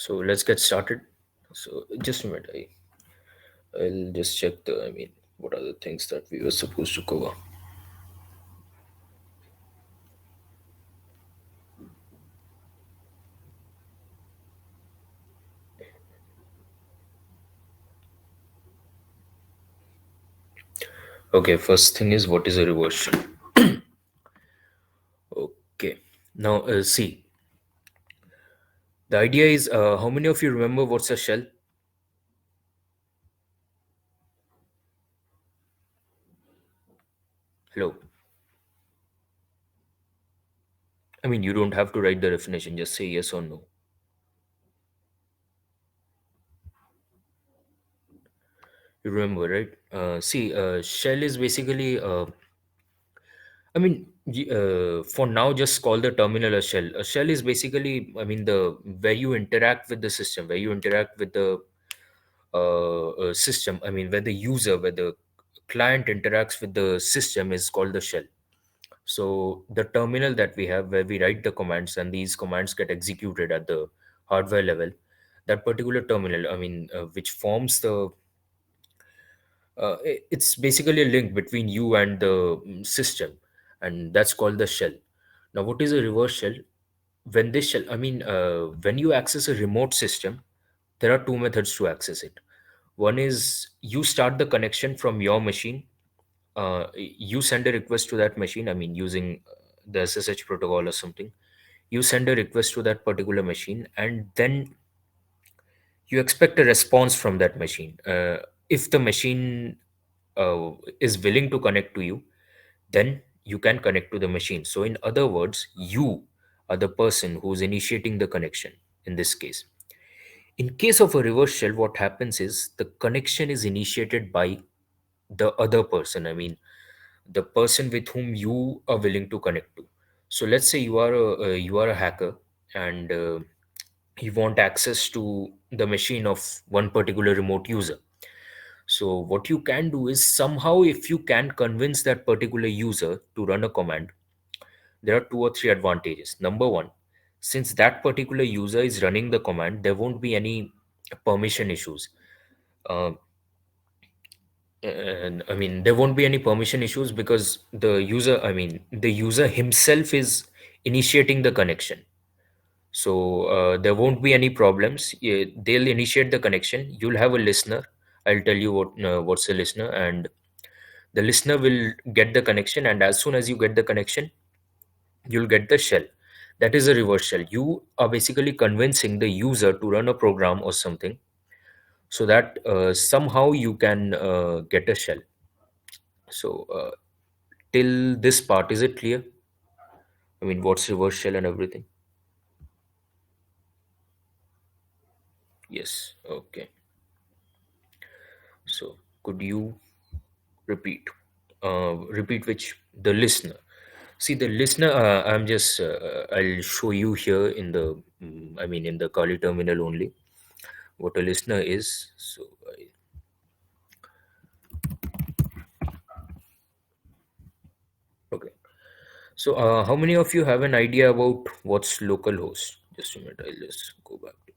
So let's get started. So just a minute, I'll just check what are the things that we were supposed to cover. Okay, first thing is what is a reverse shell? Okay, now see, the idea is how many of you remember what's a shell? Hello. I mean, you don't have to write the definition, just say yes or no. You remember, right? See, shell is basically for now, just call the terminal a shell. A shell is basically, the where you interact with the system, where you interact with the system. I mean, where the user, where the client interacts with the system is called the shell. So the terminal that we have, where we write the commands, and these commands get executed at the hardware level. That particular terminal, which forms the it's basically a link between you and the system, and that's called the shell. Now, what is a reverse shell? When this shell, when you access a remote system, there are two methods to access it. One is you start the connection from your machine. You send a request to that machine, using the SSH protocol or something. You send a request to that particular machine, and then you expect a response from that machine. If the machine is willing to connect to you, then you can connect to the machine. So, in other words, you are the person who's initiating the connection in this case. In case of a reverse shell, what happens is the connection is initiated by the other person. The person with whom you are willing to connect to. So, let's say you are a hacker, and you want access to the machine of one particular remote user. So, what you can do is somehow, if you can convince that particular user to run a command, there are two or three advantages. Number one, since that particular user is running the command, there won't be any permission issues. Uh, and there won't be any permission issues because the user himself is initiating the connection. So there won't be any problems. They'll initiate the connection. You'll have a listener. I'll tell you what's a listener, and the listener will get the connection. And as soon as you get the connection, you'll get the shell. That is a reverse shell. You are basically convincing the user to run a program or something, so that somehow you can get a shell. So till this part, is it clear? What's reverse shell and everything? Yes. Okay. So could you repeat? Repeat which? The listener. See, the listener. I'll show you here in the. In the Kali terminal only. What a listener is. So okay. So how many of you have an idea about what's localhost? Just a minute. I'll just go back to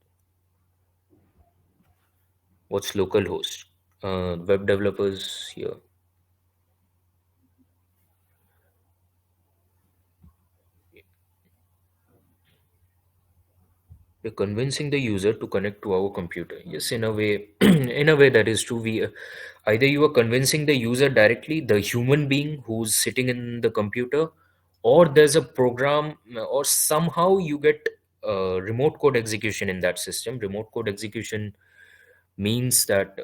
what's localhost. Web developers here. We're convincing the user to connect to our computer. Yes, in a way, in a way that is true. We either you are convincing the user directly, the human being who's sitting in the computer, or there's a program, or somehow you get remote code execution in that system. Remote code execution means that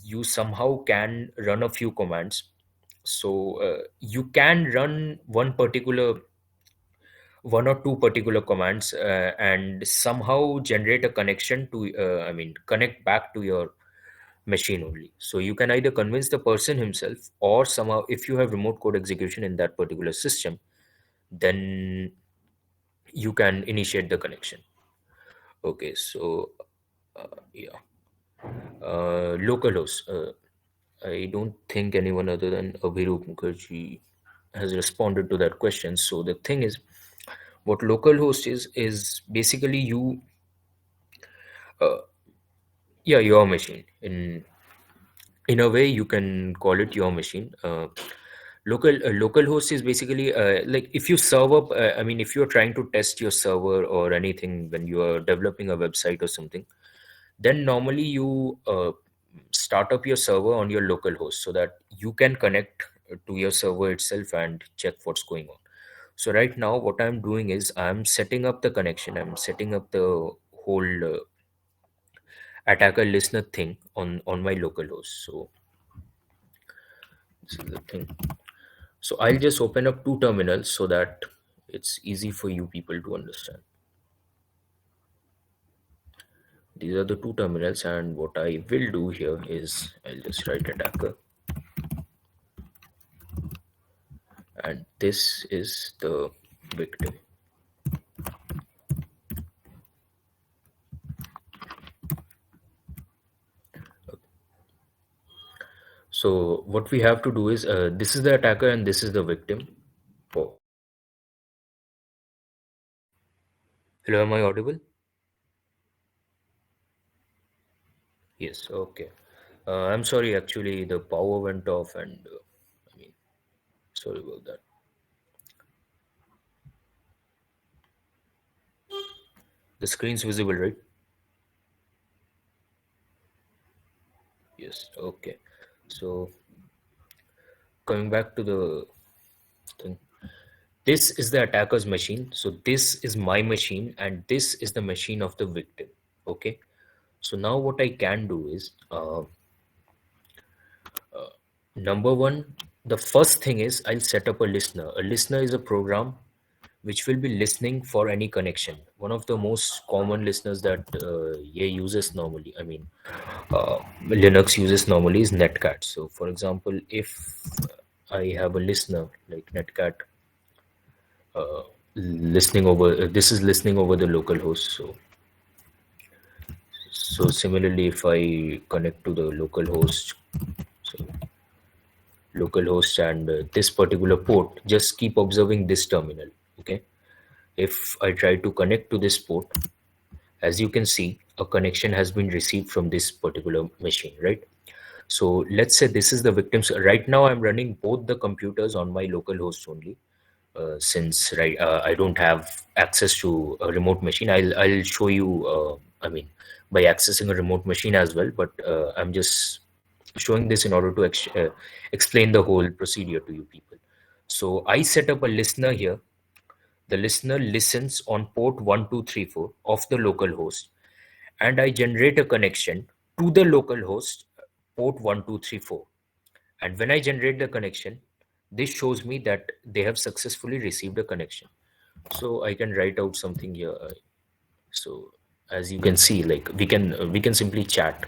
you somehow can run a few commands. So you can run one or two particular commands and somehow generate a connection to connect back to your machine only. So you can either convince the person himself, or somehow, if you have remote code execution in that particular system, then you can initiate the connection. Okay, so yeah, localhost. I don't think anyone other than Abhirup Mukherjee has responded to that question. So the thing is, what localhost is basically uh, yeah, your machine. In a way, you can call it your machine. Local host is basically like if you serve up. I mean, if you're trying to test your server or anything when you are developing a website or something, then normally you start up your server on your local host so that you can connect to your server itself and check what's going on. So right now, what I'm doing is I'm setting up the connection. I'm setting up the whole attacker listener thing on my local host. So this is the thing. So I'll just open up two terminals so that it's easy for you people to understand. These are the two terminals, and what I will do here is I'll just write attacker, and this is the victim. So what we have to do is this is the attacker and this is the victim. Oh, hello, am I audible? Yes, okay. I'm sorry, actually, the power went off, and I mean, sorry about that. The screen's visible, right? Yes, okay. So coming back to the thing, this is the attacker's machine. So this is my machine, and this is the machine of the victim. Okay. So now what I can do is, number one, the first thing is I'll set up a listener. A listener is a program which will be listening for any connection. One of the most common listeners that yeah uses normally, I mean, Linux uses normally is Netcat. So, for example, if I have a listener like Netcat listening over, this is listening over the local host. So similarly, if I connect to the so local host and this particular port, just keep observing this terminal. Okay, if I try to connect to this port, as you can see, a connection has been received from this particular machine, right? So let's say this is the victims. Right now, I'm running both the computers on my local host only, since I don't have access to a remote machine. I'll show you. I mean, by accessing a remote machine as well, but I'm just showing this in order to explain the whole procedure to you people. So I set up a listener here. The listener listens on port 1234 of the local host, and I generate a connection to the local host port 1234. And when I generate the connection, this shows me that they have successfully received a connection. So I can write out something here. So as you can see, like we can simply chat.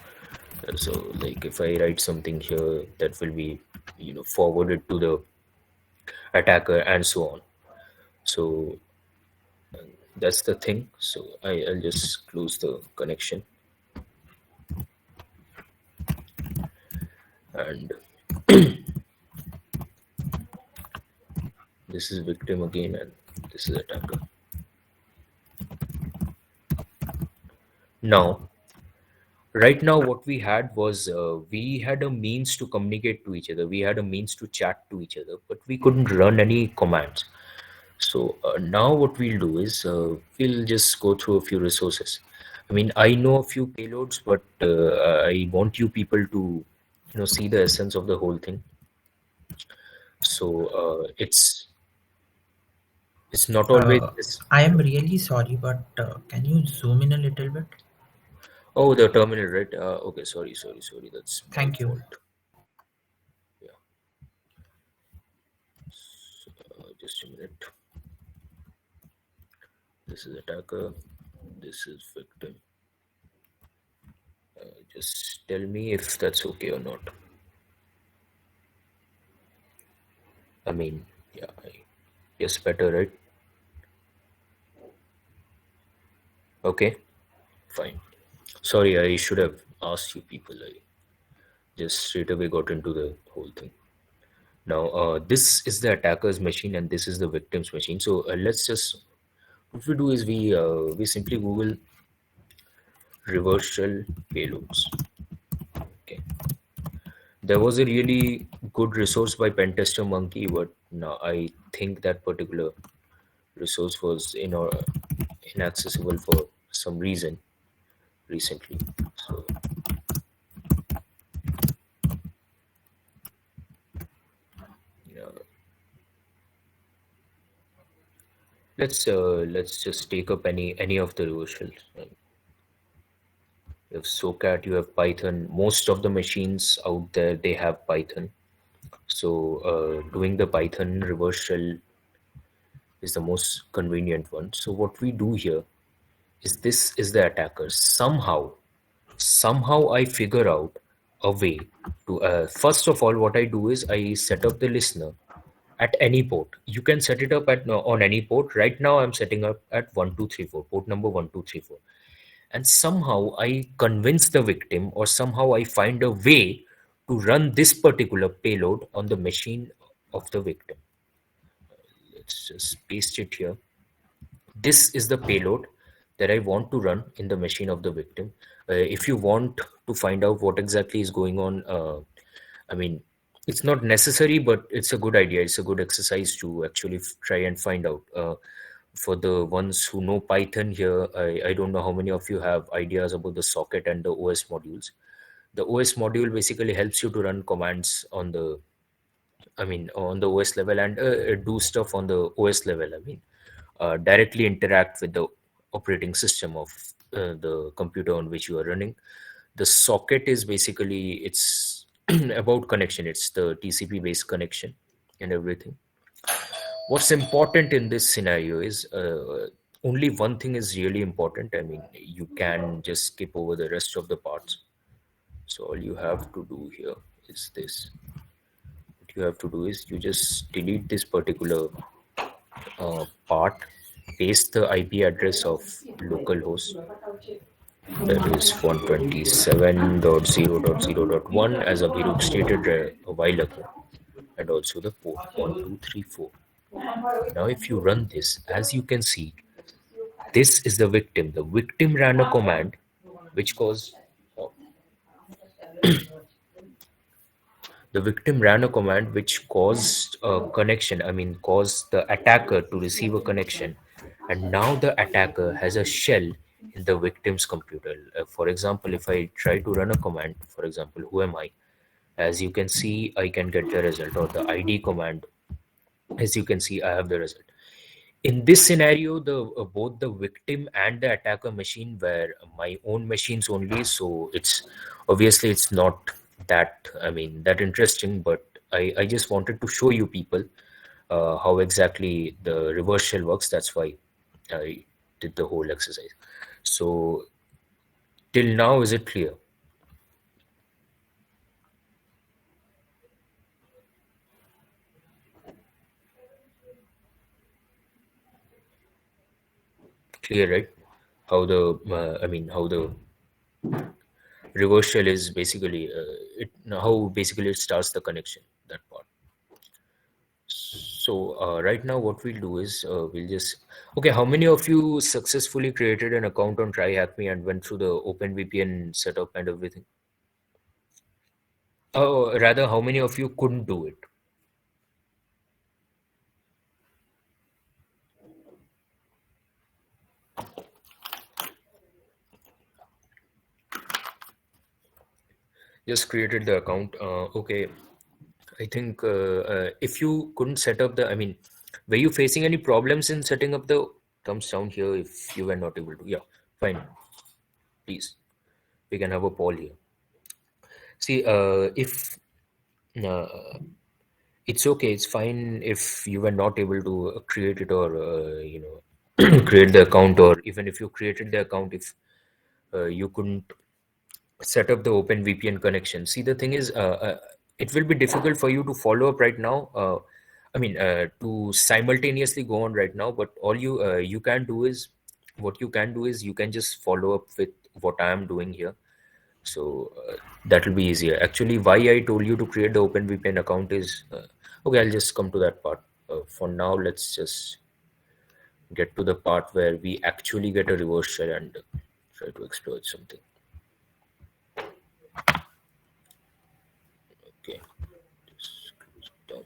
So like if I write something here, that will be forwarded to the attacker and so on. So that's the thing. So I'll just close the connection, and this is victim again, and this is attacker. Now, right now, what we had was we had a means to communicate to each other. We had a means to chat to each other, but we couldn't run any commands. So now what we'll do is we'll just go through a few resources. I mean, I know a few payloads, but I want you people to see the essence of the whole thing. So it's not always this. I am really sorry, but can you zoom in a little bit? Oh, the terminal, right? Okay, sorry. That's my Thank you. fault. Yeah, just a minute. This is attacker. This is victim. Just tell me if that's okay or not. I mean, yeah, yes, better, right? Okay, fine. Sorry, I should have asked you people. I just straight away got into the whole thing. Now, this is the attacker's machine and this is the victim's machine. So let's just, what we do is we simply Google reverse shell payloads. Okay, there was a really good resource by Pentester Monkey, but no, I think that particular resource was inaccessible for some reason recently. So yeah, let's just take up any of the reverse shells. You have SOCAT, you have Python. Most of the machines out there they have Python. So doing the Python reverse shell is the most convenient one. So what we do here is this is the attacker. Somehow I figure out a way to first of all what I do is I set up the listener at any port. You can set it up at no, on any port. Right now I'm setting up at 1234, port number 1234. And somehow I convince the victim, or somehow I find a way to run this particular payload on the machine of the victim. Let's just paste it here. This is the payload that I want to run in the machine of the victim. If you want to find out what exactly is going on, I mean, it's not necessary, but it's a good idea. It's a good exercise to actually try and find out. For the ones who know Python here, I don't know how many of you have ideas about the socket and the OS modules. The OS module basically helps you to run commands on the, I mean, on the OS level, and do stuff on the OS level. I mean, directly interact with the operating system of the computer on which you are running. The socket is basically it's about connection. It's the TCP based connection and everything. What's important in this scenario is only one thing is really important. I mean, you can just skip over the rest of the parts. So all you have to do here is this. What you have to do is you just delete this particular part, paste the IP address of localhost, that is 127.0.0.1, as Abhiruk stated a while ago, and also the port 1234. Now if you run this, as you can see, this is the victim. The victim ran a command which caused uh, the victim ran a command which caused a connection. I mean, caused the attacker to receive a connection, and now the attacker has a shell in the victim's computer. For example, if I try to run a command, for example, who am I? As you can see, I can get the result, or the ID command. As you can see, I have the result. In this scenario, the both the victim and the attacker machine were my own machines only, so it's obviously it's not that, I mean, that interesting, but I just wanted to show you people how exactly the reverse shell works. That's why I did the whole exercise. So till now, is it clear? Clear, right? How the I mean, how the reverse shell is basically it how basically it starts the connection, that part. So right now what we'll do is we'll just okay, how many of you successfully created an account on TryHackMe and went through the OpenVPN setup and everything? Oh, rather, how many of you couldn't do it? Just created the account. Okay, I think if you couldn't set up the, I mean, were you facing any problems in setting up the thumbs down here if you were not able to? Yeah, fine. Please, we can have a poll here. See, if uh, it's okay, it's fine if you were not able to create it, or create the account, or even if you created the account, if you couldn't set up the open VPN connection. See, the thing is, it will be difficult for you to follow up right now. I mean, to simultaneously go on right now. But all you can do is, what you can do is you can just follow up with what I am doing here. So that will be easier. Actually, why I told you to create the open VPN account is okay. I'll just come to that part. For now, let's just get to the part where we actually get a reverse shell and Try to exploit something. Okay, just close it down.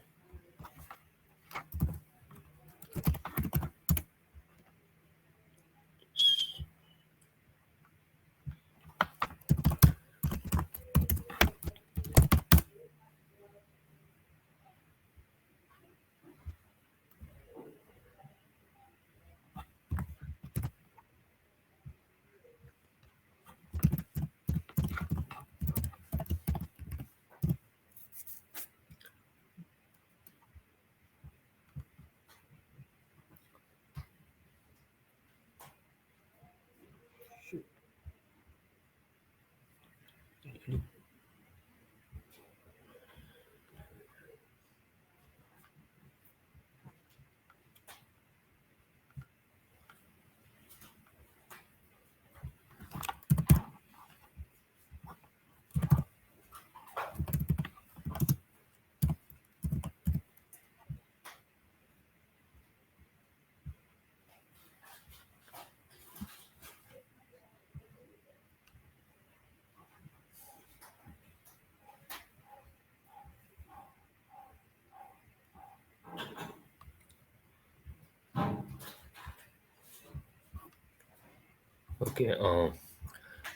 Okay,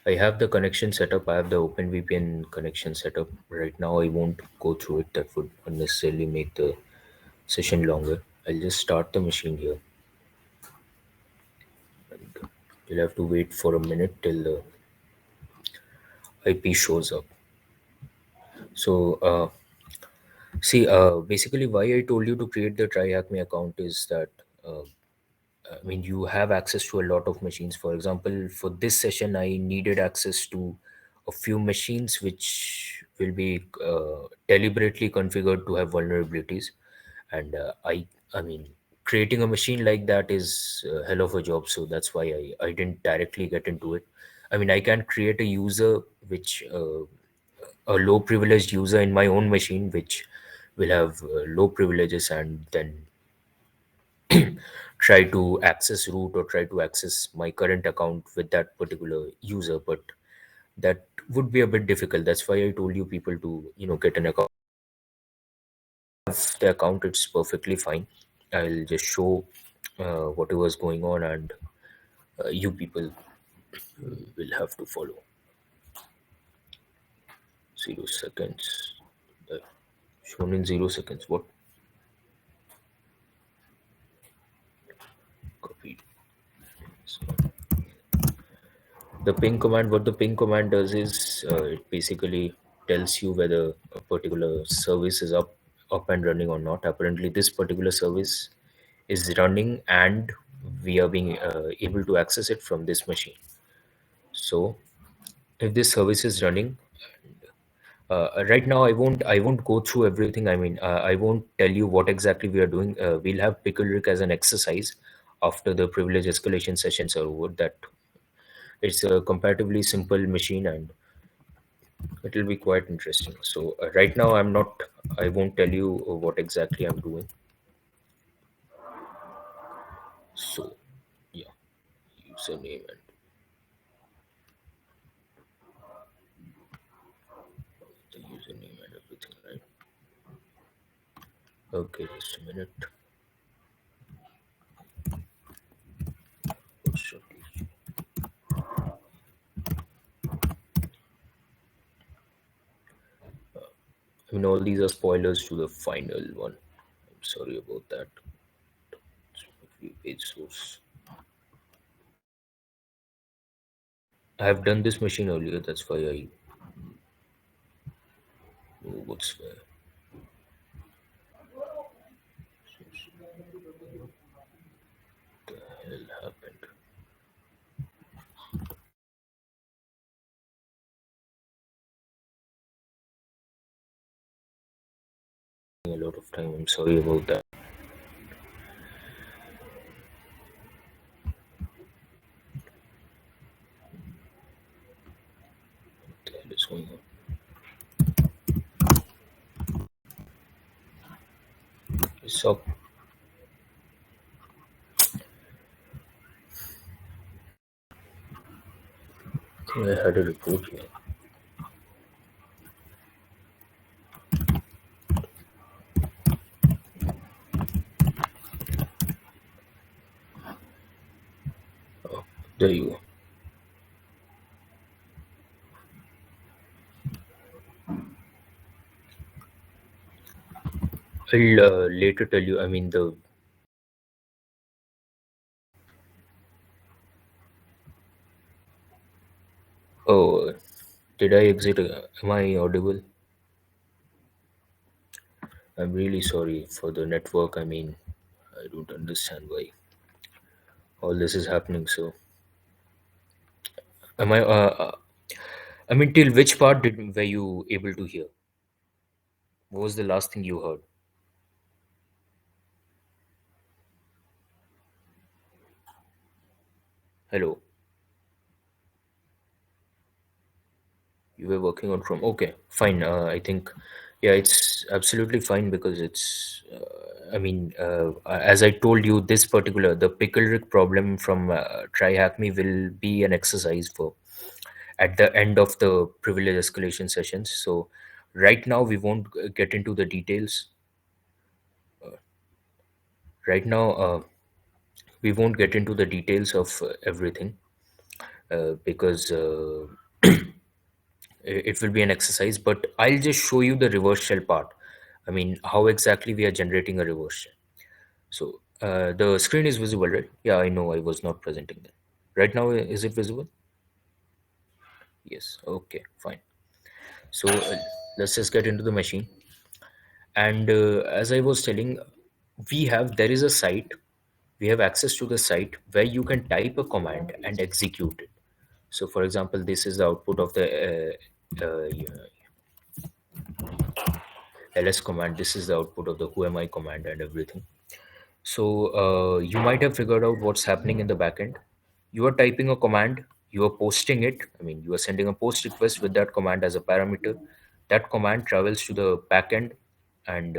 I have the connection set up. I have the OpenVPN connection set up. Right now, I won't go through it. That would unnecessarily make the session longer. I'll just start the machine here. You'll have to wait for a minute till the IP shows up. So, see, basically, why I told you to create the TryHackMe account is that I mean, you have access to a lot of machines. For example, for this session, I needed access to a few machines which will be deliberately configured to have vulnerabilities. And I mean, creating a machine like that is a hell of a job. So that's why I didn't directly get into it. I mean, I can create a user which a low privileged user in my own machine, which will have low privileges, and then try to access root or try to access my current account with that particular user. But that would be a bit difficult. That's why I told you people to get an account. If the account, it's perfectly fine. I'll just show whatever is going on, and you people will have to follow. 0 seconds. uh, Shown in 0 seconds. What? Copy. So the ping command, what the ping command does is it basically tells you whether a particular service is up and running or not. Apparently this particular service is running, and we are being able to access it from this machine. So if this service is running, right now I won't go through everything. I mean, I won't tell you what exactly we are doing. We'll have pickle Rick as an exercise after the privilege escalation sessions are over. That it's a comparatively simple machine, and it will be quite interesting. So right now I won't tell you what exactly I'm doing. So yeah, username and the username and everything, right? Okay, just a minute. What should we- I mean, all these are spoilers to the final one. I'm sorry about that. Page source. I have done this machine earlier. That's why I know what's where. Hell happened. A lot of time. I'm sorry about that. What the hell is going on? So I had a report here. Oh, there you go. I'll later tell you. I mean, the oh, did I exit? Am I audible? I'm really sorry for the network. I mean, I don't understand why all this is happening. So, am I? I mean, till which part did were you able to hear? What was the last thing you heard? Hello, you were working on Chrome. Okay, fine. I think, yeah, it's absolutely fine because it's. I mean, as I told you, this particular the pickle Rick problem from Try Hack Me will be an exercise for at the end of the privilege escalation sessions. So, right now we won't get into the details. Right now, we won't get into the details of everything because it will be an exercise, but I'll just show you the reverse shell part. I mean, how exactly we are generating a reverse shell. So the screen is visible, right? Yeah, I know I was not presenting that. Right now, is it visible? Yes. Okay, fine. So let's just get into the machine. And as I was telling, there is a site, we have access to the site where you can type a command and execute it. So, for example, this is the output of the ls command. This is the output of the whoami command and everything. So you might have figured out what's happening in the backend. You are typing a command, you are posting it. I mean, you are sending a post request with that command as a parameter. That command travels to the backend, and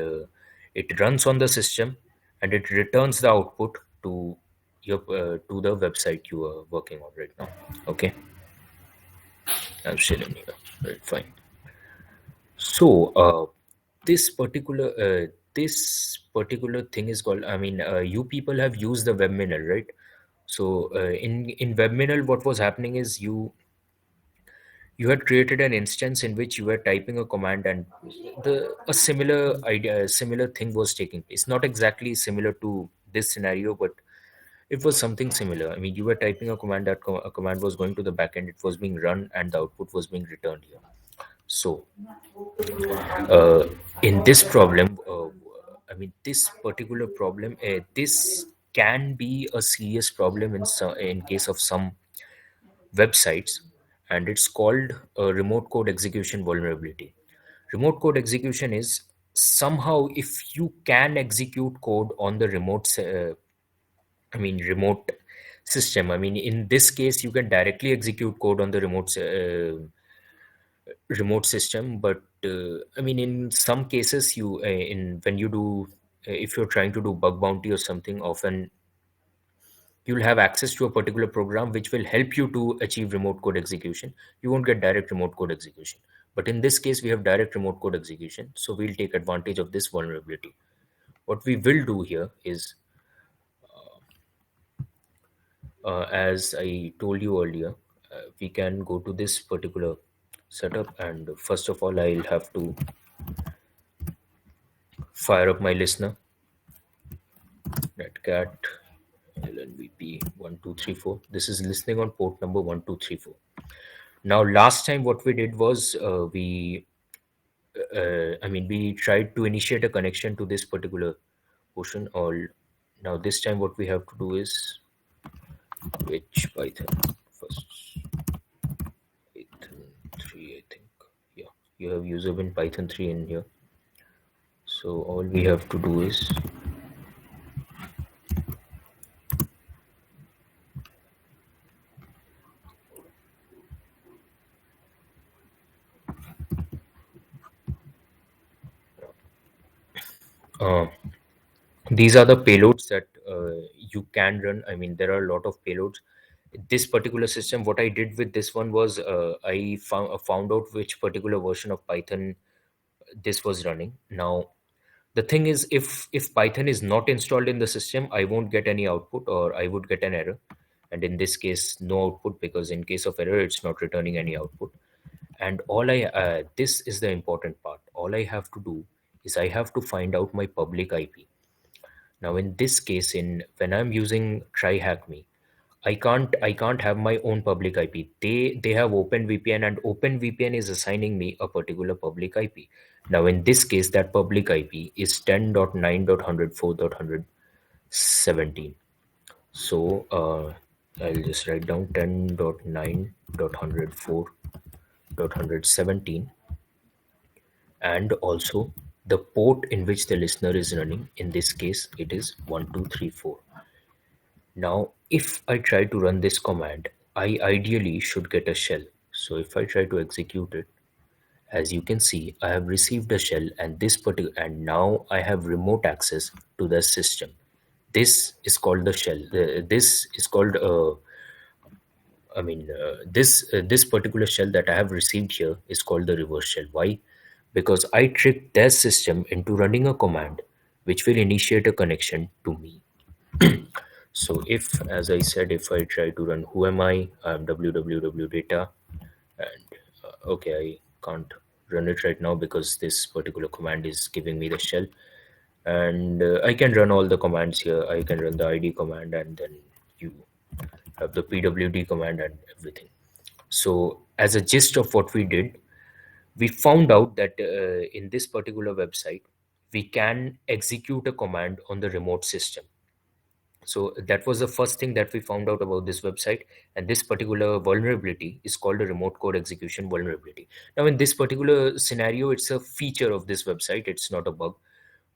it runs on the system, and it returns the output to to the website you are working on right now. Okay, I'm still in here. Right, fine. So this particular thing is called. I mean, you people have used the webminal, right? So in webminal, what was happening is you had created an instance in which you were typing a command, and the a similar idea, a similar thing was taking place. Not exactly similar to this scenario, but it was something similar. I mean, you were typing a command, a command was going to the backend, it was being run, and the output was being returned here. So in this problem, I mean, this particular problem, this can be a serious problem in case of some websites, and it's called a remote code execution vulnerability. Remote code execution is somehow if you can execute code on the remote system. I mean, in this case, you can directly execute code on the remote system, but I mean, in some cases, you in when you do if you're trying to do bug bounty or something, often you'll have access to a particular program which will help you to achieve remote code execution. You won't get direct remote code execution, but in this case we have direct remote code execution, so we'll take advantage of this vulnerability. What we will do here is, as I told you earlier, we can go to this particular setup, and first of all I'll have to fire up my listener. Netcat LNVP 1234. This is listening on port number 1234. Now, last time what we did was we tried to initiate a connection to this particular ocean. Or now this time what we have to do is which Python first, Python 3, I think. Yeah, you have user bin Python 3 in here. So all we have to do is uh, these are the payloads that you can run. I mean, there are a lot of payloads. This particular system, what I did with this one was, I found out which particular version of Python this was running. Now the thing is, if Python is not installed in the system, I won't get any output, or I would get an error. And in this case, no output, because in case of error, it's not returning any output. And all I this is the important part. All I have to do is I have to find out my public IP. Now in this case, in when I'm using TryHackMe, I can't have my own public IP. They have OpenVPN, and OpenVPN is assigning me a particular public IP. Now in this case, that public IP is 10.9.104.117. So I'll just write down 10.9.104.117, and also the port in which the listener is running. In this case, it is 1234. Now, if I try to run this command, I ideally should get a shell. So if I try to execute it, as you can see, I have received a shell, and and now I have remote access to the system. This is called the shell. This is called this particular shell that I have received here is called the reverse shell. Why? Because I tricked their system into running a command which will initiate a connection to me. So if, as I said, if I try to run who am I'm www data, and okay, I can't run it right now because this particular command is giving me the shell. And I can run all the commands here. I can run the id command, and then you have the pwd command and everything. So as a gist of what we did, we found out that in this particular website, we can execute a command on the remote system. So that was the first thing that we found out about this website. And this particular vulnerability is called a remote code execution vulnerability. Now, in this particular scenario, it's a feature of this website. It's not a bug,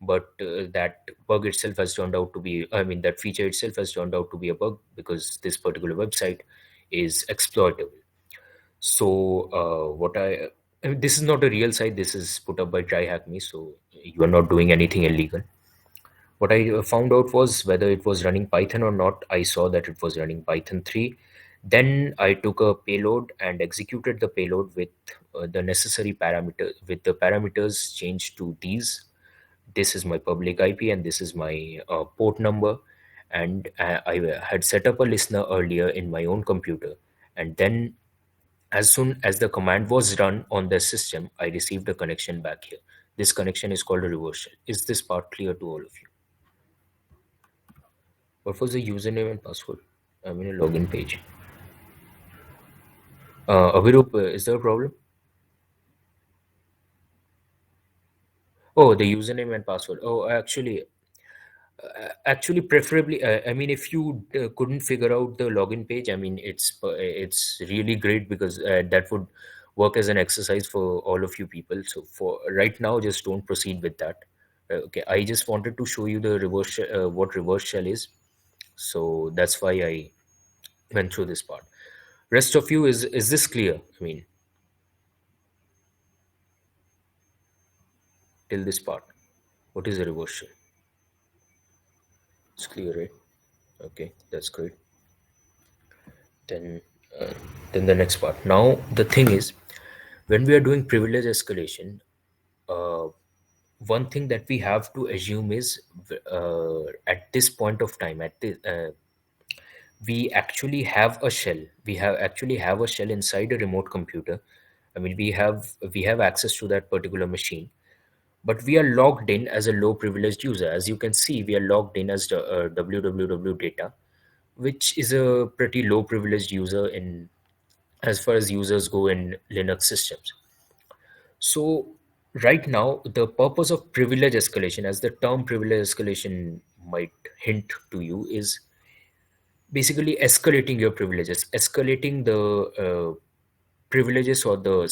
but that bug itself has turned out to be, that feature itself has turned out to be a bug, because this particular website is exploitable. So, I mean, this is not a real site. This is put up by TryHackMe. So you are not doing anything illegal. What I found out was whether it was running Python or not. I saw that it was running Python 3. Then I took a payload and executed the payload with the necessary parameter, with the parameters changed to these. This is my public IP, and this is my port number. And I had set up a listener earlier in my own computer. And then as soon as the command was run on the system, I received a connection back here. This connection is called a reverse shell. Is this part clear to all of you? What was the username and password? I'm in a login page. Avirup, is there a problem? Oh, the username and password. Oh, actually, preferably, if you couldn't figure out the login page, it's really great, because that would work as an exercise for all of you people. So for right now, just don't proceed with that. Okay, I just wanted to show you the what reverse shell is. So that's why I went through this part. Rest of you, is this clear? Till this part, what is a reverse shell? It's clear, right? Okay, that's great. Then uh, then the next part. Now the thing is, when we are doing privilege escalation, uh, one thing that we have to assume is, at this point of time, we actually have a shell. We have actually have a shell inside a remote computer. We have access to that particular machine, but we are logged in as a low privileged user. As you can see, we are logged in as the www data, which is a pretty low privileged user in as far as users go in Linux systems. So right now, the purpose of privilege escalation, as the term privilege escalation might hint to you, is basically escalating your privileges, escalating the privileges, or the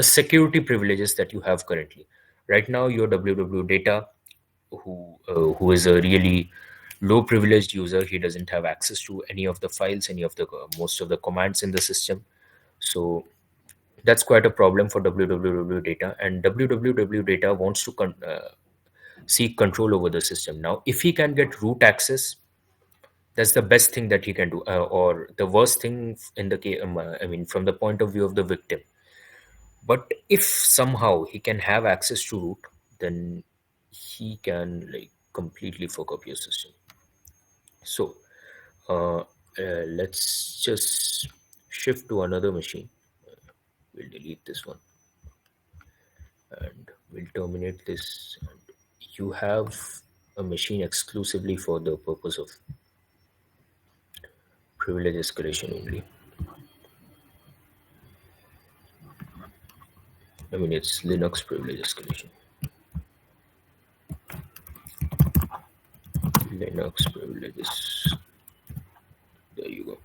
security privileges that you have currently. Right now, your www data, who is a really low privileged user, he doesn't have access to any of the files, any of the most of the commands in the system. So that's quite a problem for www data, and www data wants to seek control over the system. Now if he can get root access, That's the best thing that he can do, or the worst thing in the case. I mean, from the point of view of the victim. But if somehow he can have access to root, then he can like completely fuck up your system. So let's just shift to another machine. We'll delete this one and we'll terminate this. And you have a machine exclusively for the purpose of privilege escalation only. I mean, it's Linux privilege escalation. Linux privileges. There you go.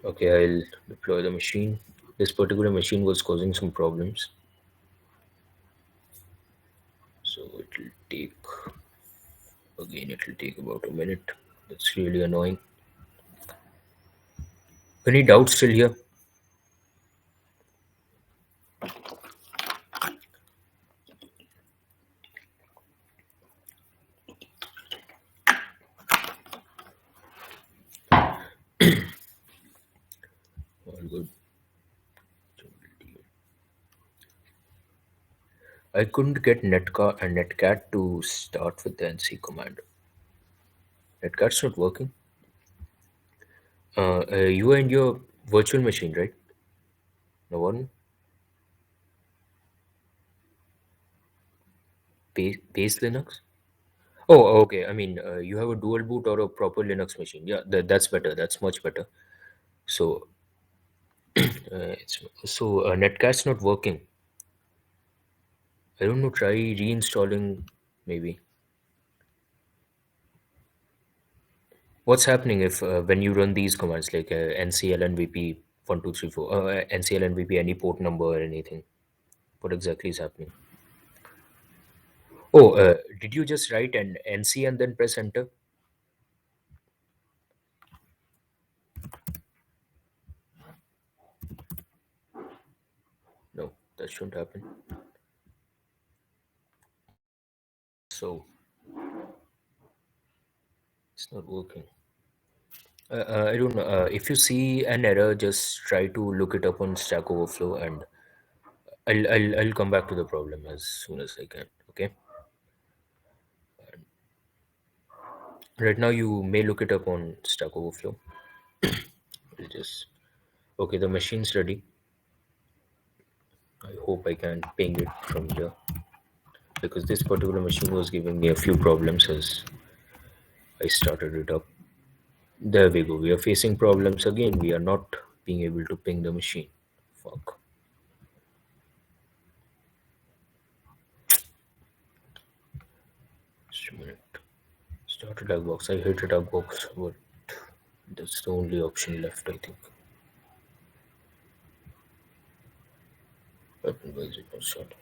Okay, I'll deploy the machine. This particular machine was causing some problems, so it'll take about a minute. That's really annoying. Any doubts still here? All good. I couldn't get netcat to start with the NC command. Netcat's not working. You and your virtual machine, right? No one. Base Linux. Oh, okay. I mean, you have a dual boot or a proper Linux machine. Yeah, that's better. That's much better. So, Netcat's not working. I don't know. Try reinstalling, maybe. What's happening if when you run these commands like nclnvp 1234, nclnvp any port number or anything? What exactly is happening? Oh, did you just write an nc and then press enter? No, that shouldn't happen. So it's not working. I don't know. If you see an error, just try to look it up on Stack Overflow, and I'll come back to the problem as soon as I can. Okay. Right now, you may look it up on Stack Overflow. We'll just okay. The machine's ready. I hope I can ping it from here because this particular machine was giving me a few problems as I started it up. There we go. We are facing problems again. We are not being able to ping the machine. Fuck. Just a minute. Start a dialog box. I hate a dialog box, but that's the only option left, I think. But why is it not starting?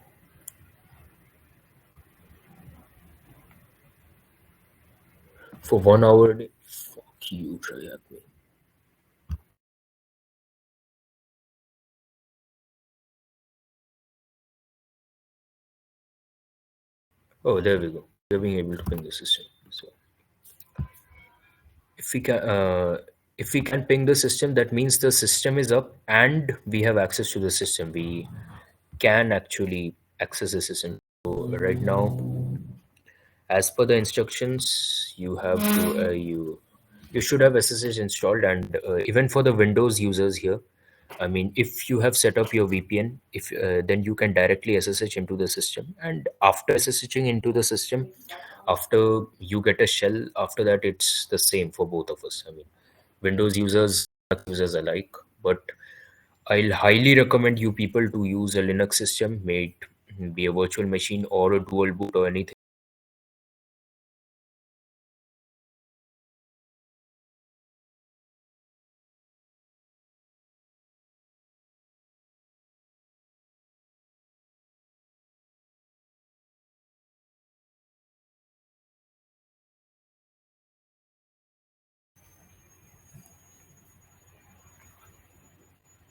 For 1 hour a day? Fuck you, try at me. Oh, there we go. We're being able to ping the system. So if we can, if we can ping the system, that means the system is up and we have access to the system. We can actually access the system. So right now, as per the instructions, you should have SSH installed, and even for the Windows users here, I mean, if you have set up your VPN, if then you can directly SSH into the system, and after SSHing into the system, after you get a shell, after that it's the same for both of us. I mean, Windows users, Linux users alike, but I'll highly recommend you people to use a Linux system, may it be a virtual machine or a dual boot or anything.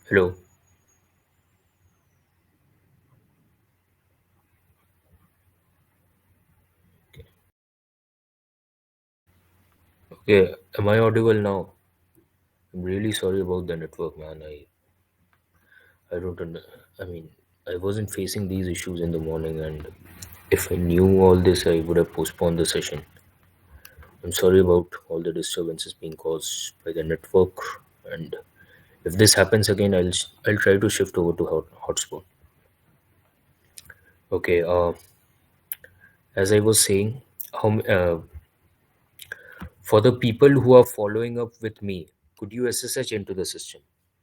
Hello. Yeah, am I audible now? I'm really sorry about the network, man. I don't under, I mean, I wasn't facing these issues in the morning, and if I knew all this, I would have postponed the session. I'm sorry about all the disturbances being caused by the network, and if this happens again, I'll try to shift over to hotspot. Okay. As I was saying, for the people who are following up with me, could you SSH into the system?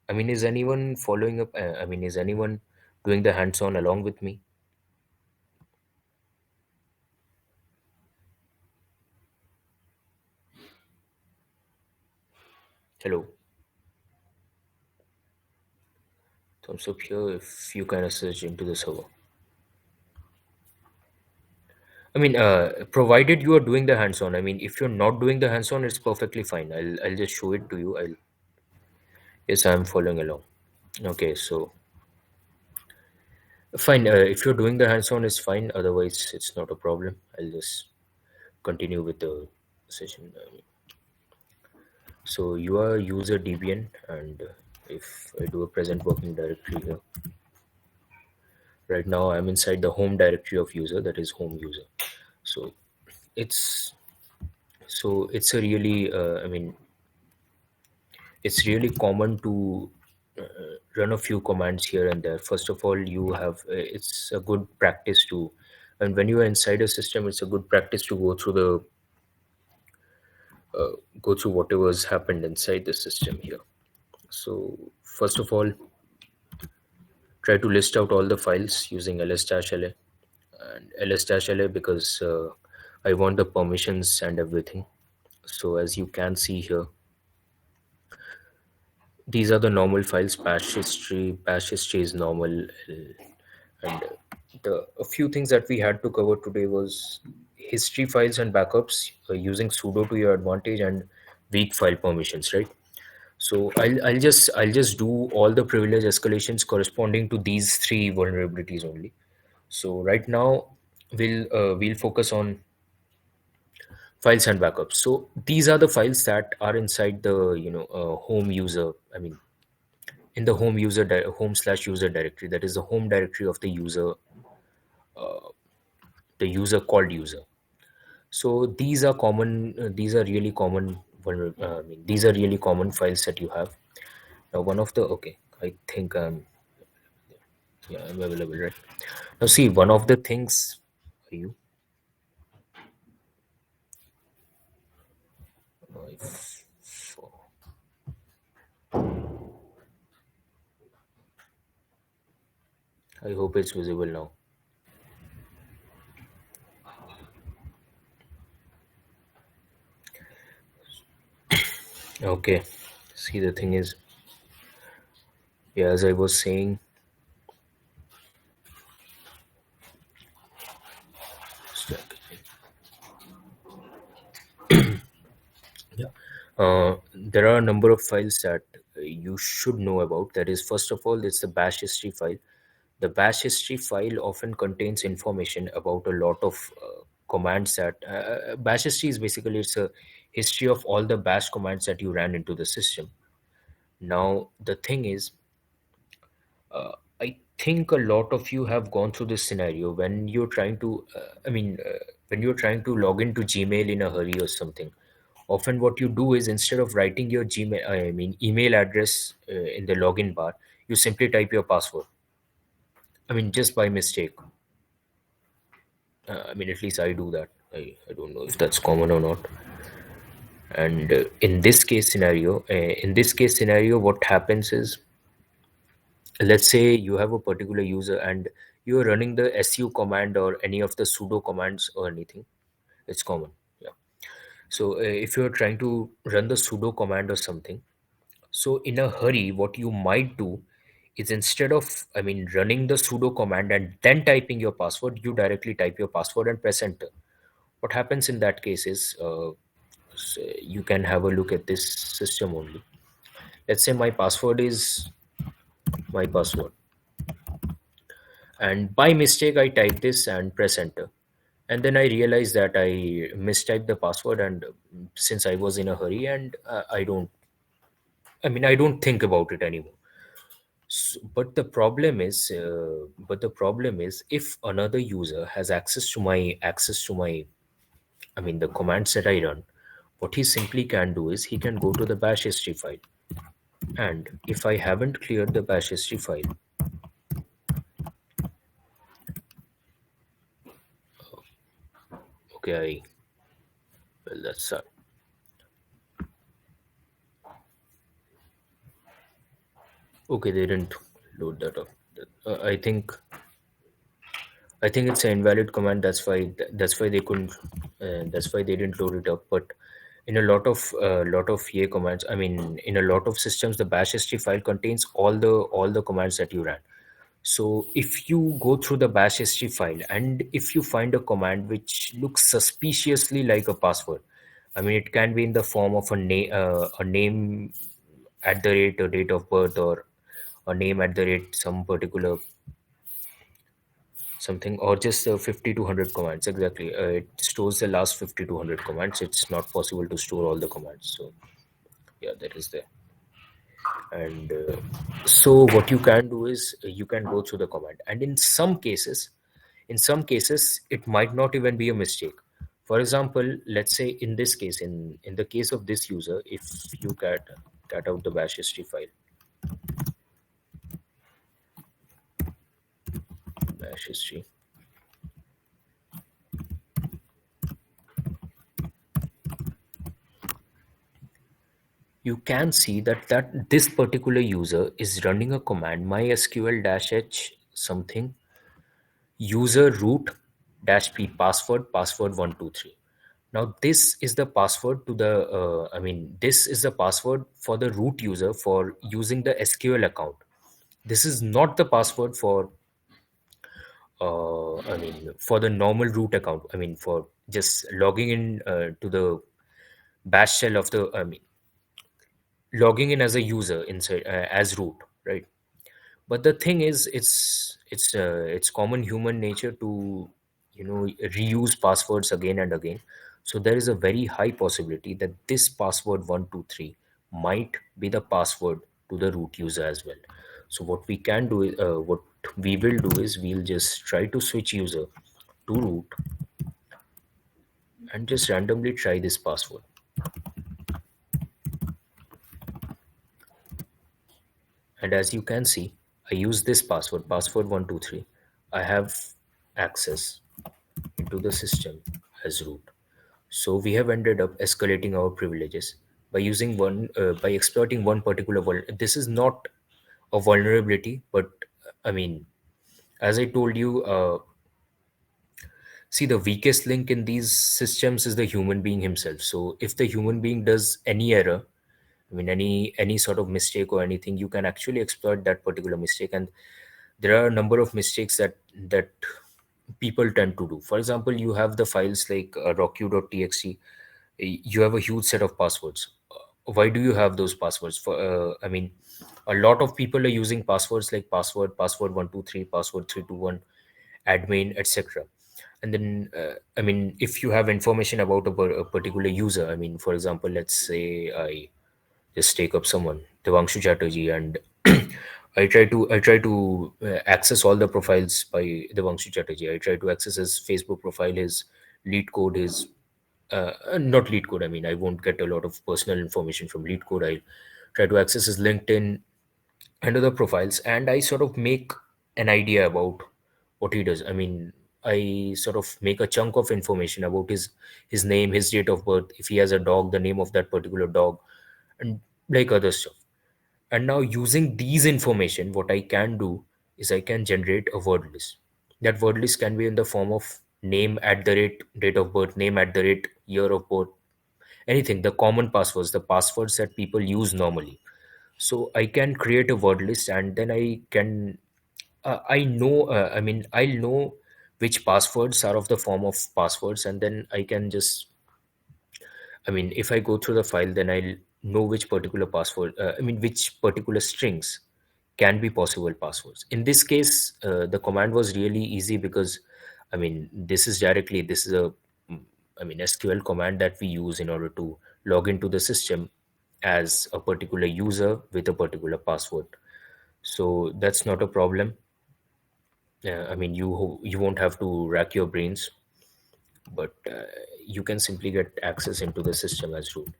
I mean, is anyone following up? I mean, is anyone doing the hands-on along with me? Hello, thumbs up here if you can SSH into the server. I mean, provided you are doing the hands-on. I mean, if you're not doing the hands-on, it's perfectly fine. I'll just show it to you. Yes, I'm following along. Okay, so fine. If you're doing the hands-on, it's fine. Otherwise, it's not a problem. I'll just continue with the session. So you are user Debian, and if I do a present working directory here, right now I'm inside the home directory of user, that is home user. So it's it's a really it's really common to run a few commands here and there. First of all, you have it's a good practice to, and when you are inside a system, it's a good practice to go through whatever's happened inside the system here. So first of all, try to list out all the files using ls-la and ls-la because I want the permissions and everything. So as you can see here, these are the normal files. Bash history is normal, and the a few things that we had to cover today was history files and backups using sudo to your advantage, and weak file permissions, right? So I'll just do all the privilege escalations corresponding to these three vulnerabilities only. So right now we'll focus on files and backups. So these are the files that are inside the home user. I mean, in the home/user directory. That is the home directory of the user called user. So these are common. These are really common. I mean, these are really common files that you have. Now, one of the okay, I think yeah, I'm available, right? Now, see, one of the things. Are you? Five, four. I hope it's visible now. Okay. See, the thing is, yeah, as I was saying, yeah, there are a number of files that you should know about. That is, first of all, it's the bash history file. The bash history file often contains information about a lot of commands that bash history is basically it's a history of all the bash commands that you ran into the system. Now, the thing is, I think a lot of you have gone through this scenario when you're trying to, when you're trying to log into Gmail in a hurry or something. Often, what you do is instead of writing your Gmail, I mean, email address in the login bar, you simply type your password. I mean, just by mistake. I mean, at least I do that. I don't know if that's common or not. And in this case scenario, what happens is, let's say you have a particular user and you're running the su command or any of the sudo commands or anything. It's common, yeah. So if you're trying to run the sudo command or something, so in a hurry, what you might do is instead of, I mean, running the sudo command and then typing your password, you directly type your password and press enter. What happens in that case is, you can have a look at this system only. Let's say my password is my password, and by mistake I type this and press enter. And then I realized that I mistyped the password, and since I was in a hurry, and I don't think about it anymore. But the problem is, if another user has access to my, the commands that I run, what he simply can do is he can go to the bash history file, and if I haven't cleared the bash history file, okay, well, okay, they didn't load that up. I think it's an invalid command. That's why they couldn't. That's why they didn't load it up. But in a lot of EA commands, in a lot of systems, the bash history file contains all the commands that you ran. So if you go through the bash history file, and if you find a command which looks suspiciously like a password, it can be in the form of a name at the rate, a date of birth, or a name at the rate some particular something, or just 50 to 100 commands exactly. It stores the last 50 to 100 commands. It's not possible to store all the commands. So yeah, that is there. And so what you can do is you can go through the command, and in some cases it might not even be a mistake. For example, let's say in this case, in the case of this user, if you cat out the bash history file, bash history, you can see that this particular user is running a command mysql-h something user root dash p password 123. Now this is the password to the this is the password for the root user for using the SQL account. This is not the password for for the normal root account. For just logging in to the bash shell of the logging in as a user inside as root, right? But the thing is, it's common human nature to reuse passwords again and again. So there is a very high possibility that this password 123 might be the password to the root user as well. So what we will do is we'll just try to switch user to root and just randomly try this password. And as you can see, I use this password 123. I have access into the system as root. So we have ended up escalating our privileges by using by exploiting one particular this is not a vulnerability, but I mean, as I told you, see, the weakest link in these systems is the human being himself. So if the human being does any error, any sort of mistake or anything, you can actually exploit that particular mistake. And there are a number of mistakes that people tend to do. For example, you have the files like rockq.txt. You have a huge set of passwords. Why do you have those passwords? A lot of people are using passwords like password 123, password 321, admin, etc. And then if you have information about a particular user, for example, let's say I just take up someone, Devanshu Chatterjee, and I try to access all the profiles by Devanshu Chatterjee. I try to access his Facebook profile, his lead code, his not lead code. I won't get a lot of personal information from lead code. I try to access his LinkedIn and other profiles, and I sort of make an idea about what he does. I sort of make a chunk of information about his name, his date of birth, if he has a dog, the name of that particular dog, and like other stuff. And now using these information, what I can do is I can generate a word list. That word list can be in the form of name at the rate date of birth, name at the rate year of birth, anything, the common passwords, the passwords that people use normally. So I can create a word list, and then I can I know I'll know which passwords are of the form of passwords, and then I can just if I go through the file, then I'll know which particular password, which particular strings can be possible passwords. In this case, the command was really easy because I mean, this is a, I mean, SQL command that we use in order to log into the system as a particular user with a particular password. So that's not a problem. I mean, you won't have to rack your brains, but you can simply get access into the system as root.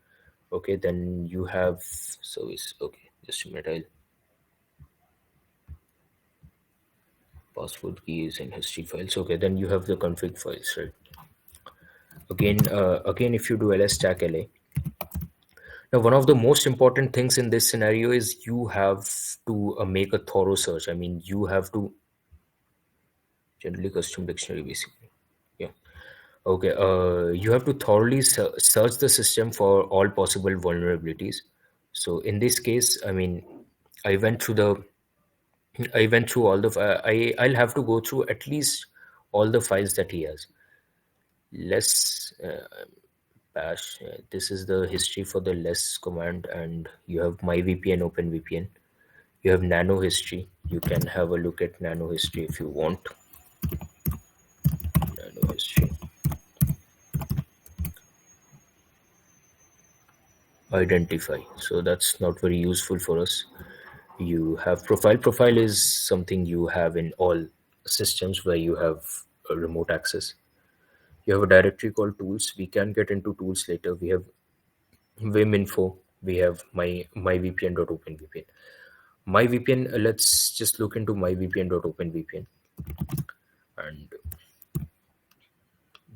Okay, then you have service. Okay, just a minute. I'll password keys and history files. Okay, then you have the config files, right? Again, if you do ls stack la, now one of the most important things in this scenario is you have to make a thorough search. I mean, you have to generally custom dictionary basically. Yeah. Okay. You have to thoroughly search the system for all possible vulnerabilities. So in this case, I mean, I went through the I went through all the I'll have to go through at least all the files that he has. Less bash. This is the history for the less command, and you have my VPN, open VPN. You have nano history. You can have a look at nano history if you want. Nano history. Identify. So that's not very useful for us. You have profile. Profile is something you have in all systems where you have a remote access. You have a directory called tools. We can get into tools later. We have Vim info. We have my VPN.openVPN. My VPN. Let's just look into my VPN.openVPN, and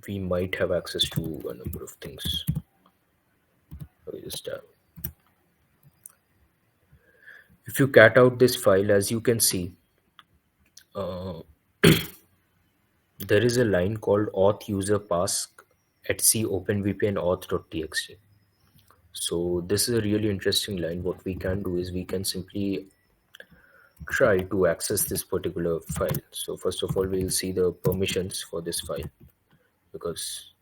we might have access to a number of things. We just if you cat out this file, as you can see, uh, there is a line called auth user pass etc openvpn auth.txt. So this is a really interesting line. What we can do is we can simply try to access this particular file. So first of all, we'll see the permissions for this file, because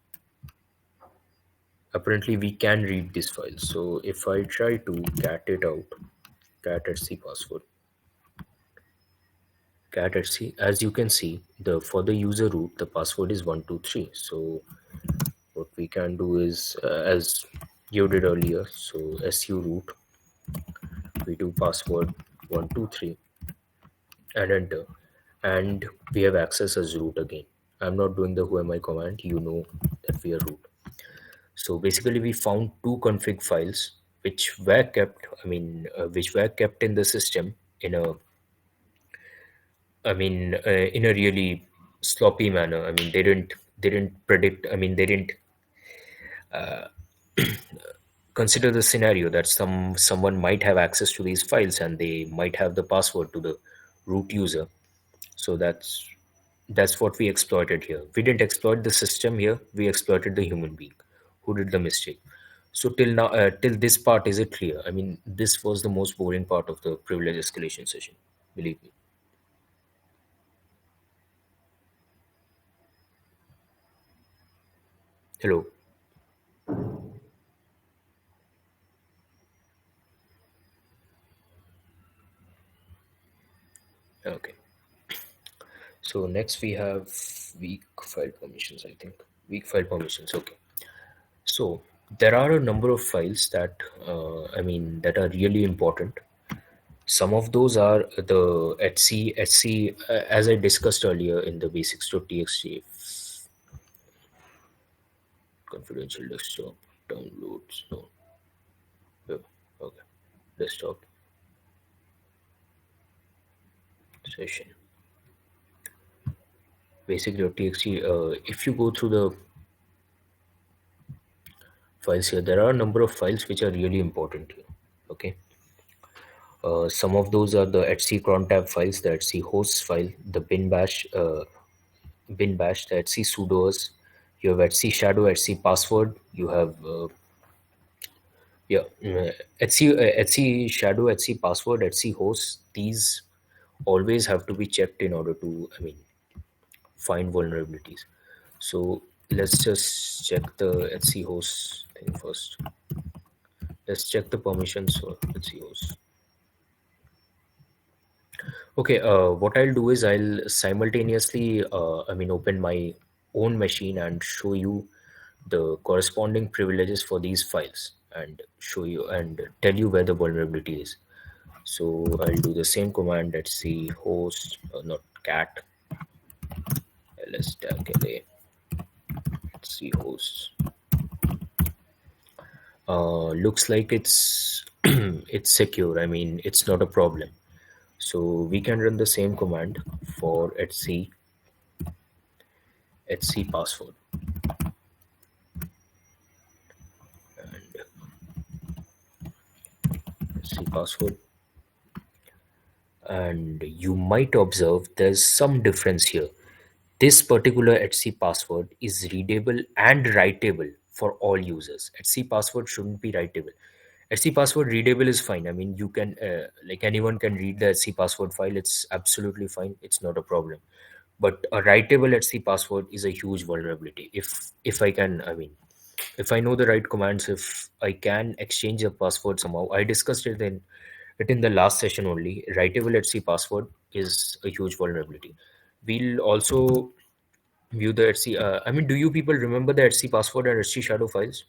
apparently we can read this file. So if I try to cat it out, cat etc password, cat etc, as you can see, the for the user root the password is 123. So what we can do is as you did earlier, so su root, we do password 123 and enter, and we have access as root again. I'm not doing the who am I command, you know that we are root. So basically we found two config files which were kept, which were kept in the system in a, in a really sloppy manner. I mean, they didn't predict, I mean, they didn't consider the scenario that someone might have access to these files and they might have the password to the root user. So that's what we exploited here. We didn't exploit the system here, we exploited the human being who did the mistake. So till now, till this part, is it clear? I mean, this was the most boring part of the privilege escalation session, believe me. Hello. Okay, so next we have weak file permissions, I think. Weak file permissions. Okay. So there are a number of files that that are really important. Some of those are the etc, as I discussed earlier in the basics.txt, confidential desktop downloads. No, yeah, okay, desktop session basic.txt. If you go through the files here, there are a number of files which are really important here. Okay. Some of those are the etc cron tab files, the etc hosts file, the bin bash, the etc sudos. You have etc shadow, etc password. You have etc shadow, etc password, etc hosts. These always have to be checked in order to, I mean, find vulnerabilities. So let's just check the etc host thing first. Let's check the permissions for etc host. Okay, what I'll do is I'll simultaneously, open my own machine and show you the corresponding privileges for these files and show you and tell you where the vulnerability is. So I'll do the same command. Let's see, host, not cat, ls tag la. Let's see, hosts. Looks like it's it's secure. I mean, it's not a problem. So we can run the same command for etc password and etc password, and you might observe there's some difference here. This particular etc password is readable and writable for all users. etc password shouldn't be writable. etc password readable is fine. I mean, you can like anyone can read the etc password file. It's absolutely fine. It's not a problem. But a writable etc password is a huge vulnerability. If I can, I mean, if I know the right commands, if I can exchange a password somehow. I discussed it in the last session only. Writable etc password is a huge vulnerability. We'll also view the etc. I mean, do you people remember the etc password and etc shadow files?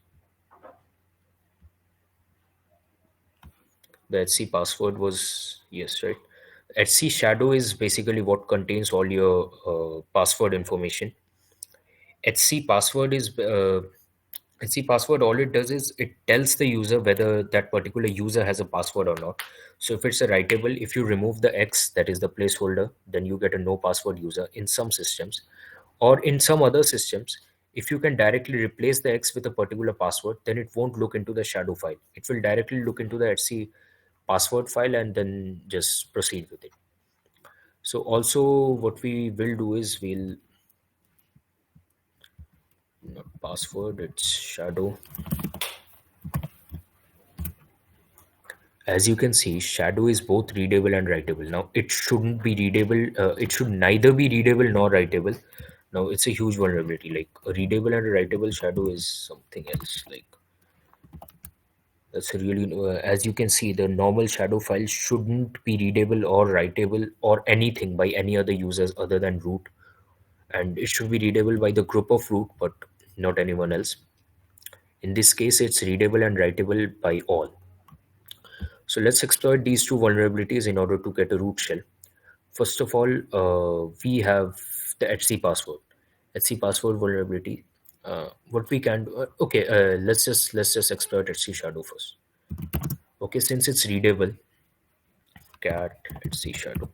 The etc password was, yes, right. etc shadow is basically what contains all your password information. HC password is HC password. All it does is it tells the user whether that particular user has a password or not. So if it's a writable, if you remove the X, that is the placeholder, then you get a no password user in some systems, or in some other systems. If you can directly replace the X with a particular password, then it won't look into the shadow file. It will directly look into the HC password file and then just proceed with it. So also what we will do is we'll not password, it's shadow. As you can see, shadow is both readable and writable. Now it shouldn't be readable. It should neither be readable nor writable. Now it's a huge vulnerability. Like a readable and a writable shadow is something else. Like that's a really, as you can see, the normal shadow file shouldn't be readable or writable or anything by any other users other than root, and it should be readable by the group of root, but not anyone else. In this case, it's readable and writable by all. So let's exploit these two vulnerabilities in order to get a root shell. First of all, we have the etc password. etc password vulnerability. What we can do, okay, let's just exploit etc shadow first. Okay, since it's readable, cat etc shadow,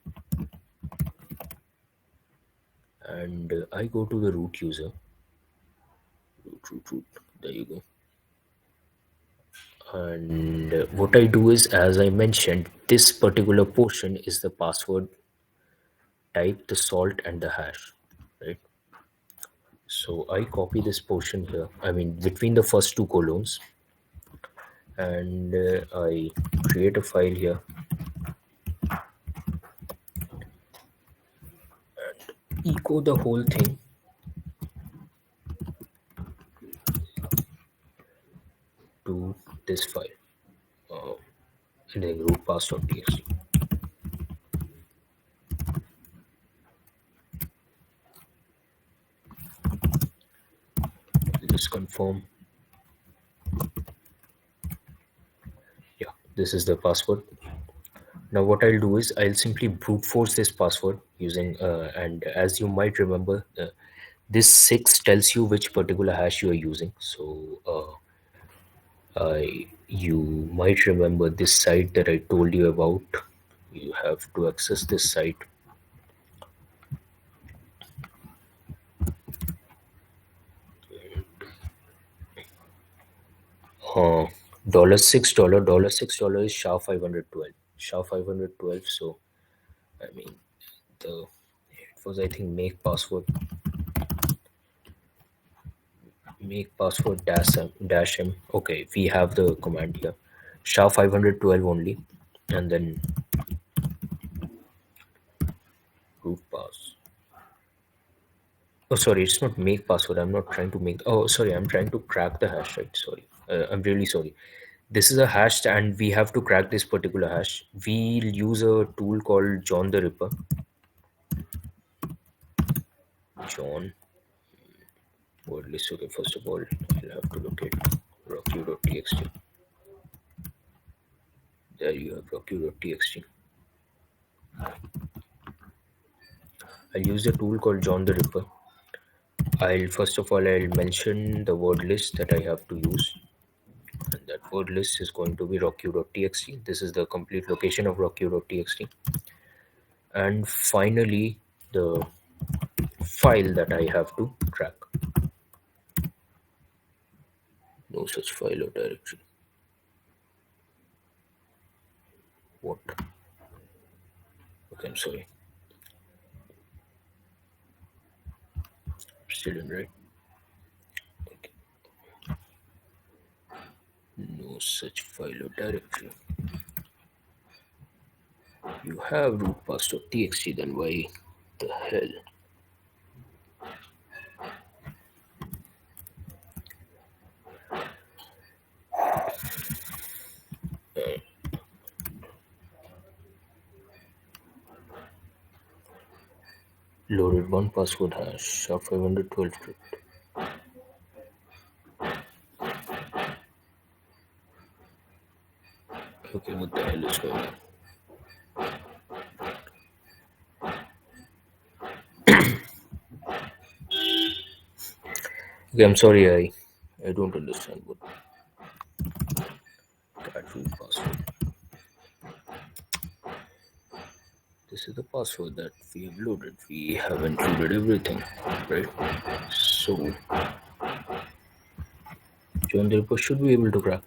and I go to the root user, root. There you go. And what I do is, as I mentioned, this particular portion is the password type, the salt, and the hash, right? So I copy this portion here. I mean, between the first two colons, and I create a file here, echo the whole thing to this file, uh, and then root pass.txt. Just confirm. Yeah, this is the password. Now what I'll do is I'll simply brute force this password using and as you might remember, this 6 tells you which particular hash you are using. So you might remember this site that I told you about. You have to access this site. uh, $6 is SHA-512. SHA-512. So I mean, the it was, I think, make password dash m. Okay, we have the command here, SHA-512 only, and then root pass. Oh, sorry, it's not make password. I'm not trying to make. Oh, sorry, I'm trying to crack the hash. Right, sorry. I'm really sorry. This is a hash and we have to crack this particular hash. We'll use a tool called John the Ripper. John word list. Okay, first of all, I'll have to locate rockq.txt. There you have rockq.txt. I'll use a tool called John the Ripper. I'll first of all I'll mention the word list that I have to use, and that word list is going to be rockq.txt. This is the complete location of rockq.txt, and finally the file that I have to track. No such file or directory. What? Okay, I'm sorry. Still in right. Okay. No such file or directory. You have root pass.txt, then why the hell? Loaded one password hash of 512 script. Okay, what the hell is going on? Okay, I'm sorry, I don't understand what cat root password. This is the password that we have loaded. We have included everything, right? So John the Ripper should be able to crack.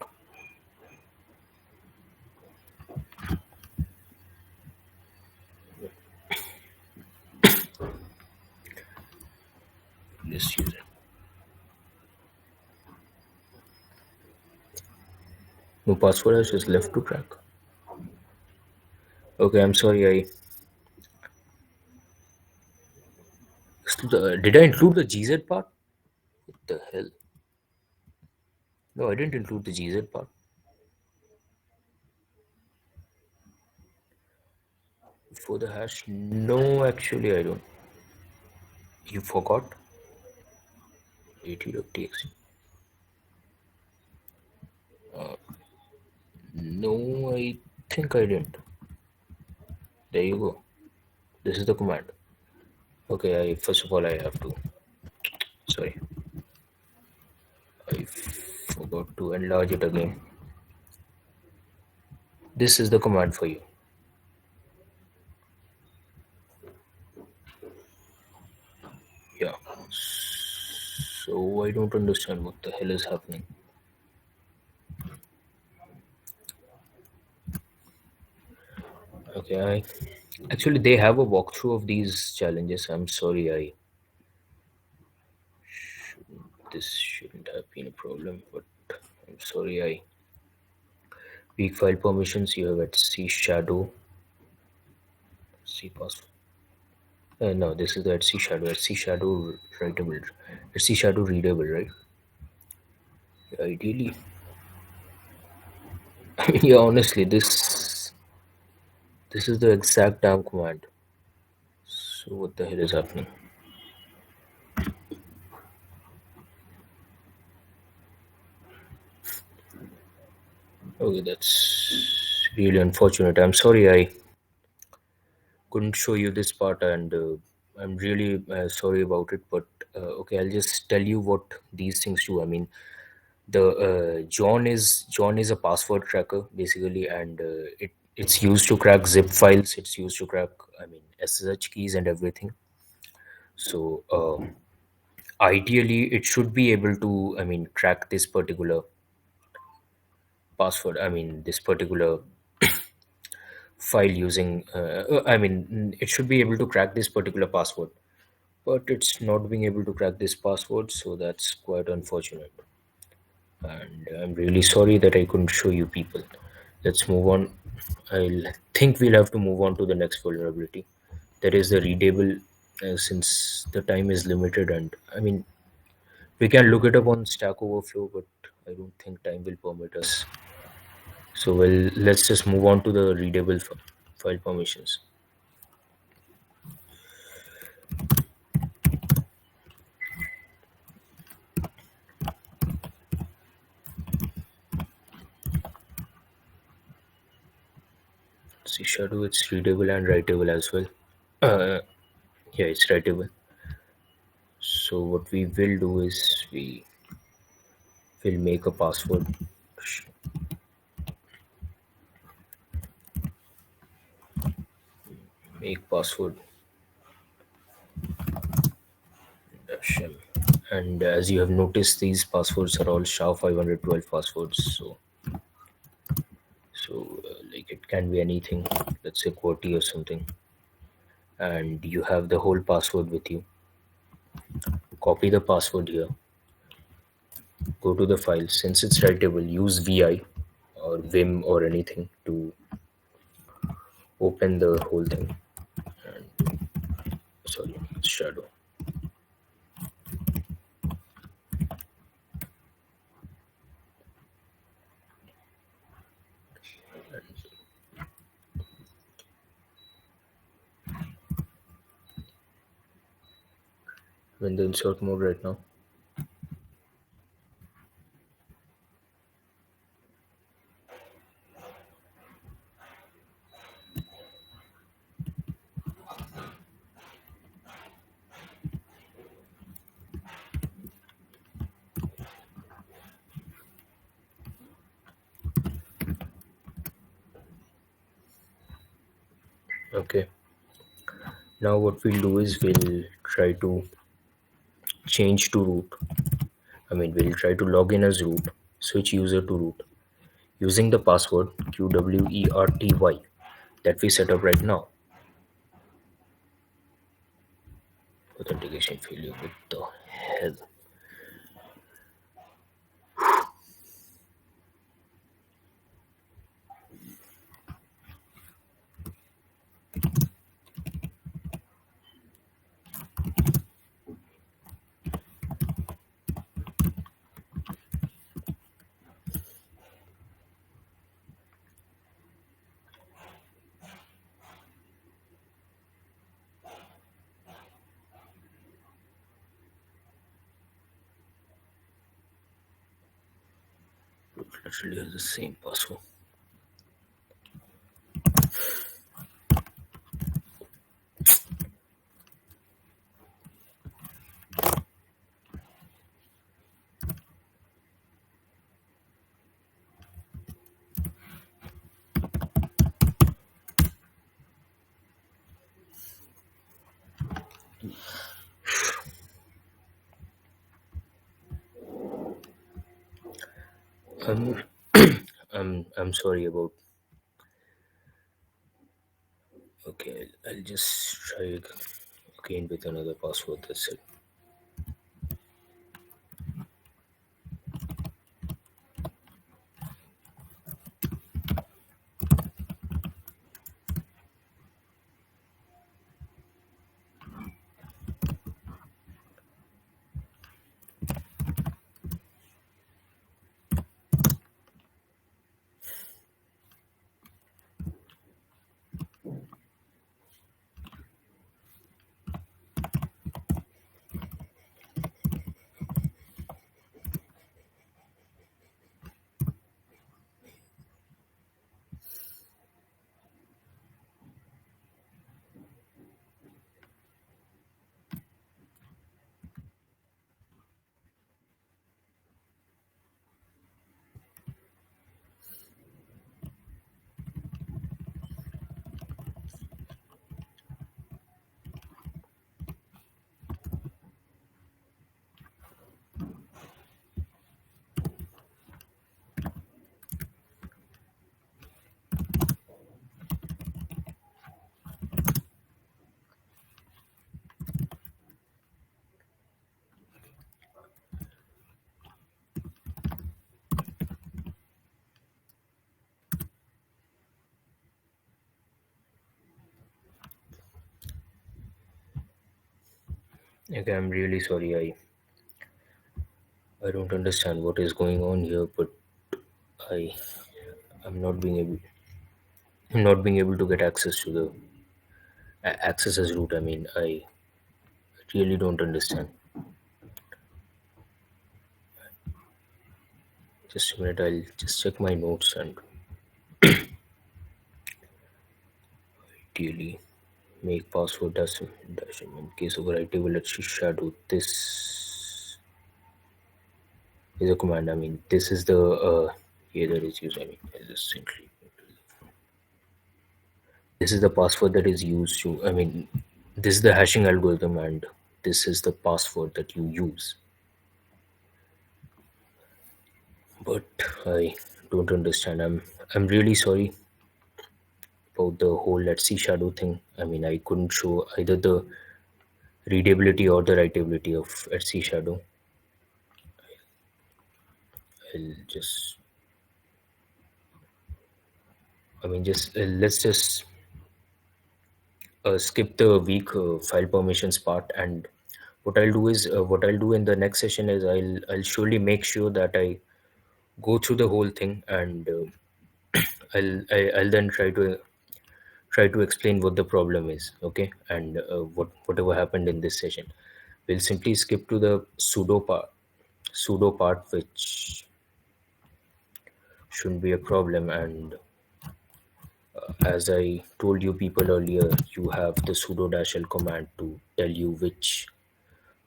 Let's use it. No password hash is left to crack. Okay, I'm sorry. Did I include the GZ part? What the hell? No, I didn't include the GZ part. For the hash, no, actually, I don't. You forgot? at.txt. No, I think I didn't. There you go. This is the command. Okay, first of all, I have to. Sorry, I forgot to enlarge it again. This is the command for you. Yeah. So I don't understand what the hell is happening. Okay, actually they have a walkthrough of these challenges. I'm sorry, this shouldn't have been a problem, but I'm sorry. Weak file permissions you have at C shadow, C password. No, this is the at C shadow. At C shadow writable. At C shadow readable, right? Ideally, yeah. Honestly, this is the exact damn command. So what the hell is happening? Okay, that's really unfortunate. I'm sorry I couldn't show you this part, and I'm really sorry about it. But okay, I'll just tell you what these things do. I mean, the John is a password cracker basically, and it's used to crack zip files. It's used to crack, I mean, SSH keys and everything. So ideally, it should be able to, I mean, crack this particular password. I mean, this particular file using. I mean, it should be able to crack this particular password, but it's not being able to crack this password. So that's quite unfortunate. And I'm really sorry that I couldn't show you people. Let's move on. I think we'll have to move on to the next vulnerability. That is the readable, since the time is limited, and I mean we can look it up on Stack Overflow, but I don't think time will permit us. So well, let's just move on to the readable file permissions. See, shadow, it's readable and writable as well. Uh, yeah, it's writable. So what we will do is we will make a password. Make password shell. And as you have noticed, these passwords are all SHA-512 passwords. So like it can be anything. Let's say QWERTY or something. And you have the whole password with you. Copy the password here. Go to the file. Since it's writable, use VI or Vim or anything to open the whole thing. Sorry, it's shadow. I'm in the insert mode right now. Okay. Now what we'll do is we'll try to change to root. We'll try to log in as root, switch user to root, using the password QWERTY that we set up right now. Authentication failure. What the hell? Root literally has the same password. I'm I'm sorry about. Okay, I'll just try again with another password. That's it. Okay, I'm really sorry. I don't understand what is going on here, but I I'm not being able not being able to get access to the access as root. I mean, I really don't understand. Just a minute, I'll just check my notes and really make password dash in case of writable. Let's shadow. This is a command. I mean, this is the here that is used. I mean, I just simply this is the password that is used to. I mean, this is the hashing algorithm, and this is the password that you use. But I don't understand. I'm really sorry about the whole let's see shadow thing. I mean, I couldn't show either the readability or the writability of Etsy shadow. I'll just, I mean, just let's just skip the weak file permissions part. And what I'll do is, what I'll do in the next session is I'll surely make sure that I go through the whole thing, and I'll then try to explain what the problem is, okay, and whatever happened in this session. We'll simply skip to the pseudo part, which shouldn't be a problem. And as I told you people earlier, you have the sudo dash l command to tell you which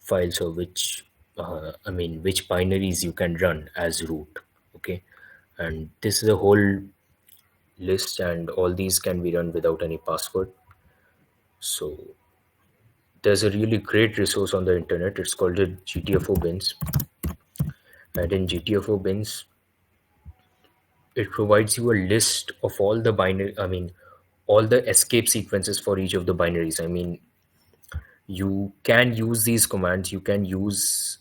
files or which binaries you can run as root, okay. And this is a whole list, and all these can be run without any password. So there's a really great resource on the internet. It's called the GTFO bins, and in GTFO bins, it provides you a list of all the binary. I mean, all the escape sequences for each of the binaries. I mean, you can use these commands. You can use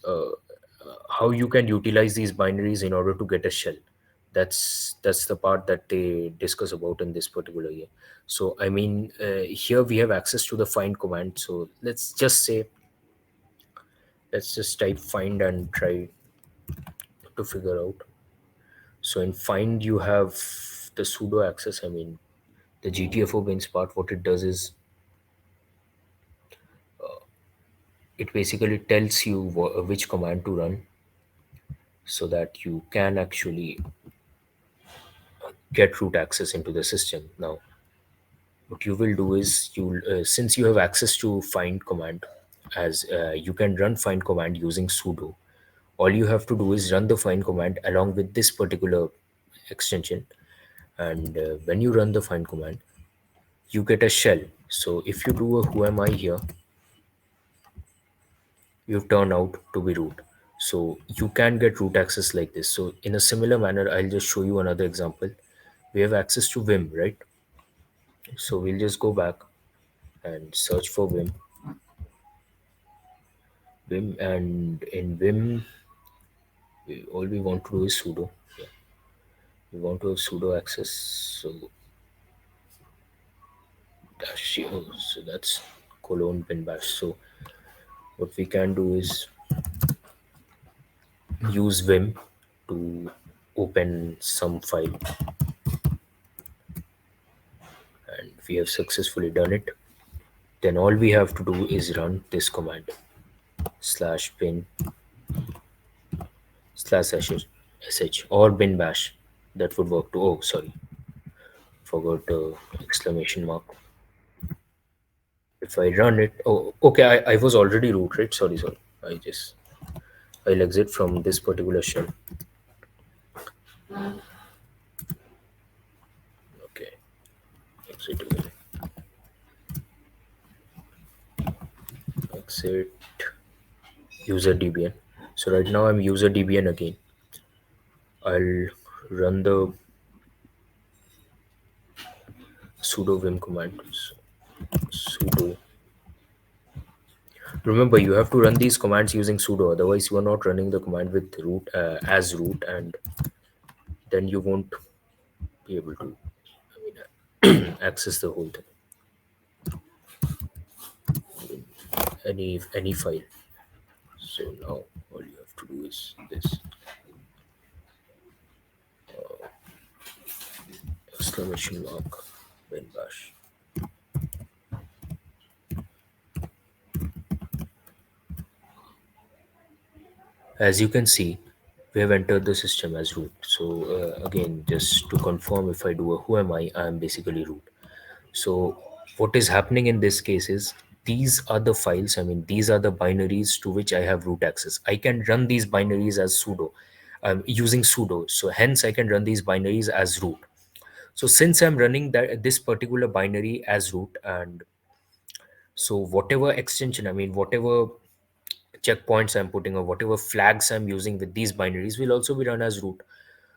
how you can utilize these binaries in order to get a shell. That's the part that they discuss about in this particular year. So I mean, here we have access to the find command. So let's just type find and try to figure out. So in find you have the sudo access. I mean, the GTFO bins part. What it does is it basically tells you which command to run, so that you can actually get root access into the system. Now, what you will do is since you have access to find command, as you can run find command using sudo. All you have to do is run the find command along with this particular extension, and when you run the find command, you get a shell. So if you do a who am I here, you've turned out to be root. So you can get root access like this. So in a similar manner, I'll just show you another example. We have access to vim, right? So we'll just go back and search for vim, and in vim, all we want to do is sudo. Yeah, we want to have sudo access. So dash, so that's colon bin bash. So what we can do is use vim to open some file, and we have successfully done it. Then all we have to do is run this command slash bin slash sh or bin bash. That would work too. Oh, sorry, forgot the exclamation mark. If I run it, oh, okay, I was already root, right? Sorry. I'll exit from this particular shell. Okay, exit again. Exit user dbn. So right now I'm user dbn again. I'll run the sudo vim command. So, sudo. Remember, you have to run these commands using sudo. Otherwise, you are not running the command with root as root, and then you won't be able to access the whole thing, any file. So now all you have to do is this. exclamation mark bin bash. As you can see, we have entered the system as root. So again, just to confirm, if I do a who am I am basically root. So what is happening in this case is these are the files, I mean, these are the binaries to which I have root access. I can run these binaries as sudo. I'm using sudo. So hence I can run these binaries as root. So since I'm running this particular binary as root, and so whatever extension, I mean, whatever checkpoints I'm putting or whatever flags I'm using with these binaries will also be run as root.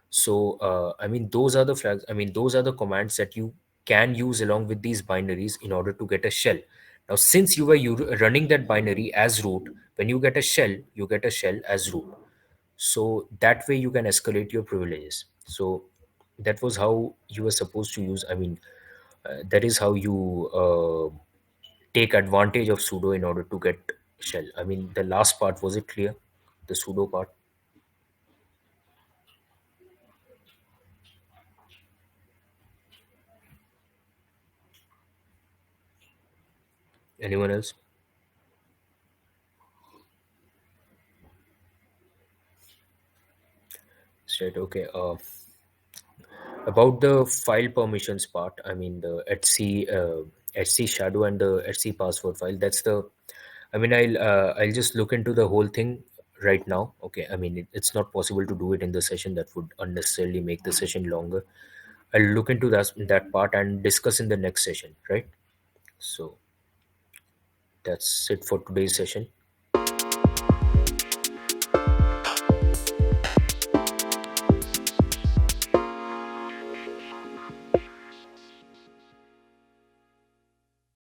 So I mean, those are the flags, I mean, those are the commands that you can use along with these binaries in order to get a shell. Now since you were running that binary as root, when you get a shell, you get a shell as root. So that way you can escalate your privileges. So that was how you were supposed to use, I mean, that is how you take advantage of sudo in order to get shell. I mean, the last part, was it clear? The sudo part? Anyone else? Straight. Okay. About the file permissions part, I mean, the etc shadow and the etc password file, that's the, I mean, I'll just look into the whole thing right now. Okay, I mean, it's not possible to do it in the session. That would unnecessarily make the session longer. I'll look into that part and discuss in the next session, right? So that's it for today's session.